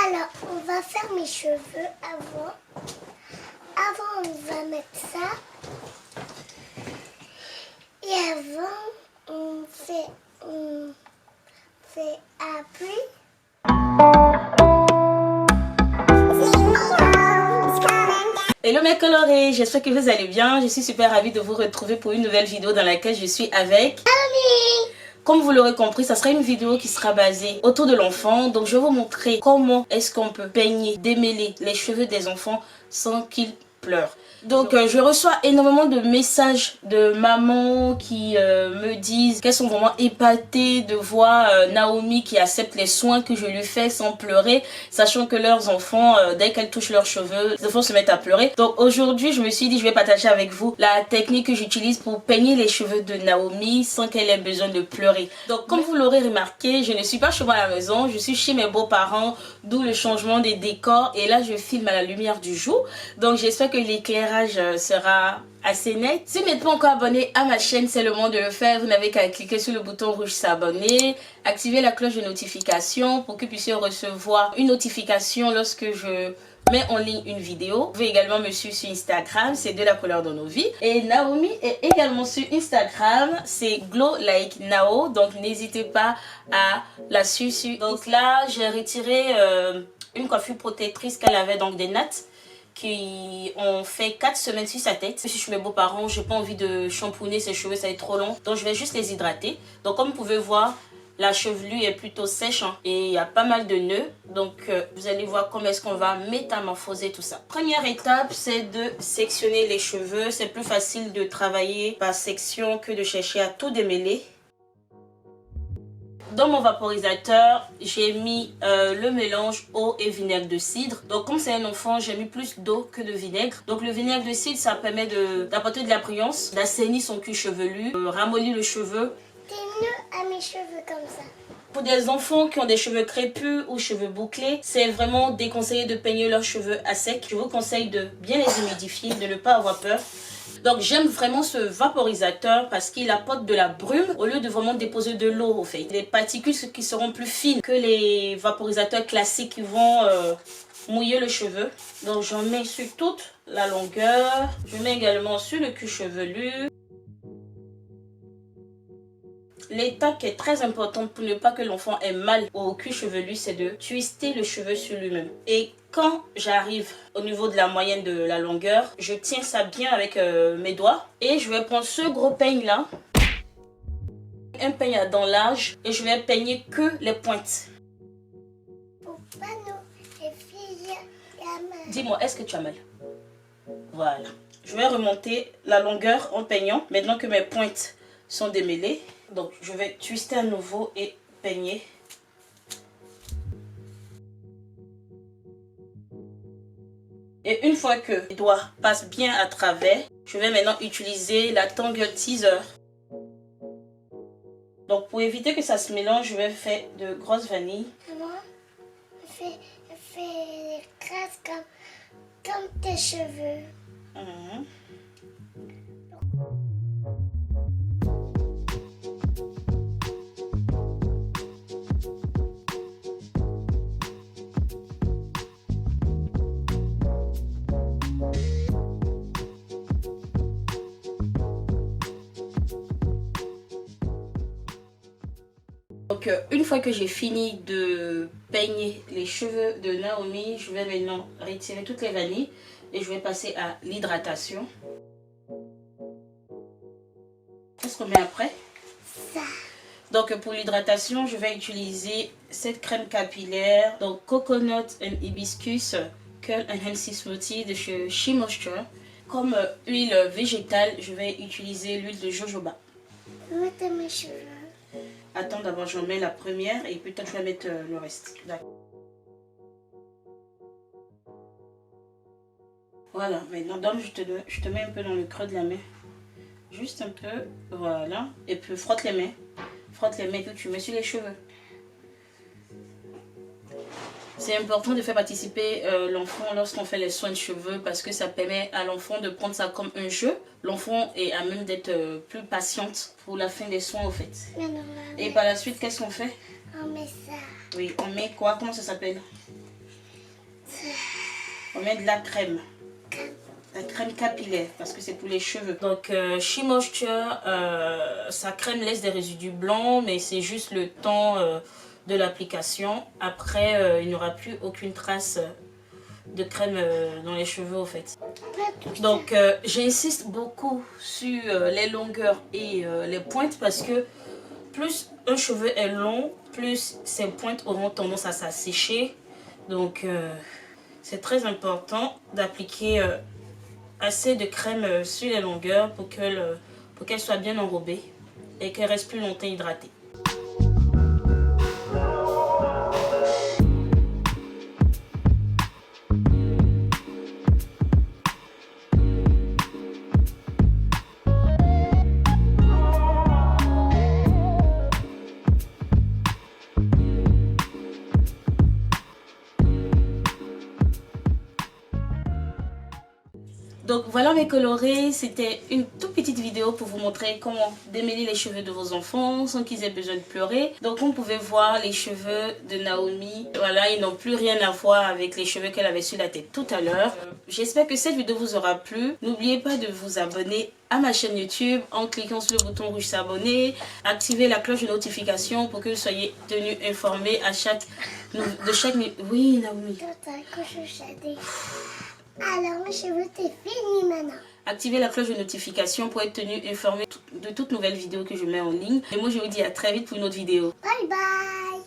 Alors, on va faire mes cheveux avant. Avant, on va mettre ça. Et avant, on fait après. Hello mes colorés, j'espère que vous allez bien. Je suis super ravie de vous retrouver pour une nouvelle vidéo dans laquelle je suis avec Naomi. Comme vous l'aurez compris, ça sera une vidéo qui sera basée autour de l'enfant. Donc je vais vous montrer comment est-ce qu'on peut peigner, démêler les cheveux des enfants sans qu'ils pleurent. Donc je reçois énormément de messages de mamans qui me disent qu'elles sont vraiment épatées de voir Naomi qui accepte les soins que je lui fais sans pleurer, sachant que leurs enfants, dès qu'elles touchent leurs cheveux, les enfants se mettent à pleurer. Donc aujourd'hui, je me suis dit, je vais partager avec vous la technique que j'utilise pour peigner les cheveux de Naomi sans qu'elle ait besoin de pleurer. Donc comme vous l'aurez remarqué, je ne suis pas chez moi à la maison, je suis chez mes beaux-parents, d'où le changement des décors. Et là, je filme à la lumière du jour. Donc j'espère que l'éclairage sera assez net. Si vous n'êtes pas encore abonné à ma chaîne, c'est le moment de le faire. Vous n'avez qu'à cliquer sur le bouton rouge s'abonner, activer la cloche de notification pour que vous puissiez recevoir une notification lorsque je mets en ligne une vidéo. Vous pouvez également me suivre sur Instagram, c'est de la couleur dans nos vies. Et Naomi est également sur Instagram, c'est Glow Like Nao, donc n'hésitez pas à la suivre. Donc là, j'ai retiré une coiffure protectrice qu'elle avait, donc des nattes qui ont fait 4 semaines sur sa tête. Je suis chez mes beaux-parents, j'ai pas envie de shampooiner ses cheveux, ça va être trop long. Donc je vais juste les hydrater. Donc comme vous pouvez voir, la chevelure est plutôt sèche et il y a pas mal de nœuds. Donc vous allez voir comment est-ce qu'on va métamorphoser tout ça. Première étape, c'est de sectionner les cheveux. C'est plus facile de travailler par section que de chercher à tout démêler. Dans mon vaporisateur, j'ai mis le mélange eau et vinaigre de cidre. Donc comme c'est un enfant, j'ai mis plus d'eau que de vinaigre. Donc le vinaigre de cidre, ça permet d'apporter de la brillance, d'assainir son cuir chevelu, ramollir le cheveu. Des nœuds à mes cheveux comme ça. Pour des enfants qui ont des cheveux crépus ou cheveux bouclés, c'est vraiment déconseillé de peigner leurs cheveux à sec. Je vous conseille de bien les humidifier, de ne pas avoir peur. Donc j'aime vraiment ce vaporisateur parce qu'il apporte de la brume au lieu de vraiment déposer de l'eau au fait. Les particules qui seront plus fines que les vaporisateurs classiques qui vont mouiller le cheveu. Donc j'en mets sur toute la longueur. Je mets également sur le cuir chevelu. L'étape qui est très importante pour ne pas que l'enfant ait mal au cuir chevelu, c'est de twister le cheveu sur lui-même. Et quand j'arrive au niveau de la moyenne de la longueur, je tiens ça bien avec mes doigts. Et je vais prendre ce gros peigne là, un peigne à dents larges, et je vais peigner que les pointes. Pour pas nous, les filles, Dis-moi, est-ce que tu as mal? Voilà. Je vais remonter la longueur en peignant, maintenant que mes pointes sont démêlées. Donc je vais twister à nouveau et peigner. Et une fois que les doigts passent bien à travers, je vais maintenant utiliser la tangle teaser. Donc pour éviter que ça se mélange, je vais faire de grosses vanilles. Maman, fais crasse comme tes cheveux. Donc une fois que j'ai fini de peigner les cheveux de Naomi, je vais maintenant retirer toutes les vanilles et je vais passer à l'hydratation. Qu'est-ce qu'on met après? Ça. Donc pour l'hydratation, je vais utiliser cette crème capillaire, donc Coconut and Hibiscus Curl Enhancing Smoothie de chez She Moisture. Comme huile végétale, je vais utiliser l'huile de jojoba. Mettez mes cheveux. Attends, d'abord j'en mets la première et peut-être je vais mettre le reste. Voilà, maintenant donc je te mets un peu dans le creux de la main. Juste un peu, voilà. Et puis frotte les mains. Frotte les mains que tu mets sur les cheveux. C'est important de faire participer l'enfant lorsqu'on fait les soins de cheveux parce que ça permet à l'enfant de prendre ça comme un jeu. L'enfant est à même d'être plus patiente pour la fin des soins au fait. Et par la suite, qu'est-ce qu'on fait? On met ça. Oui, on met quoi? Comment ça s'appelle? On met de la crème. La crème capillaire parce que c'est pour les cheveux. Donc She Moisture, sa crème laisse des résidus blancs, mais c'est juste le temps de l'application. Après, il n'y aura plus aucune trace de crème dans les cheveux au fait. Donc j'insiste beaucoup sur les longueurs et les pointes parce que plus un cheveu est long, plus ses pointes auront tendance à s'assécher. Donc c'est très important d'appliquer assez de crème sur les longueurs pour qu'elle soit bien enrobée et qu'elle reste plus longtemps hydratée. Donc voilà mes colorés, c'était une toute petite vidéo pour vous montrer comment démêler les cheveux de vos enfants sans qu'ils aient besoin de pleurer. Donc on pouvait voir les cheveux de Naomi. Voilà, ils n'ont plus rien à voir avec les cheveux qu'elle avait sur la tête tout à l'heure. J'espère que cette vidéo vous aura plu. N'oubliez pas de vous abonner à ma chaîne YouTube en cliquant sur le bouton rouge s'abonner. Activez la cloche de notification pour que vous soyez tenus informés de chaque... Oui Naomi. Alors, mes cheveux, c'est fini maintenant. Activez la cloche de notification pour être tenu informé de toutes nouvelles vidéos que je mets en ligne. Et moi, je vous dis à très vite pour une autre vidéo. Bye bye.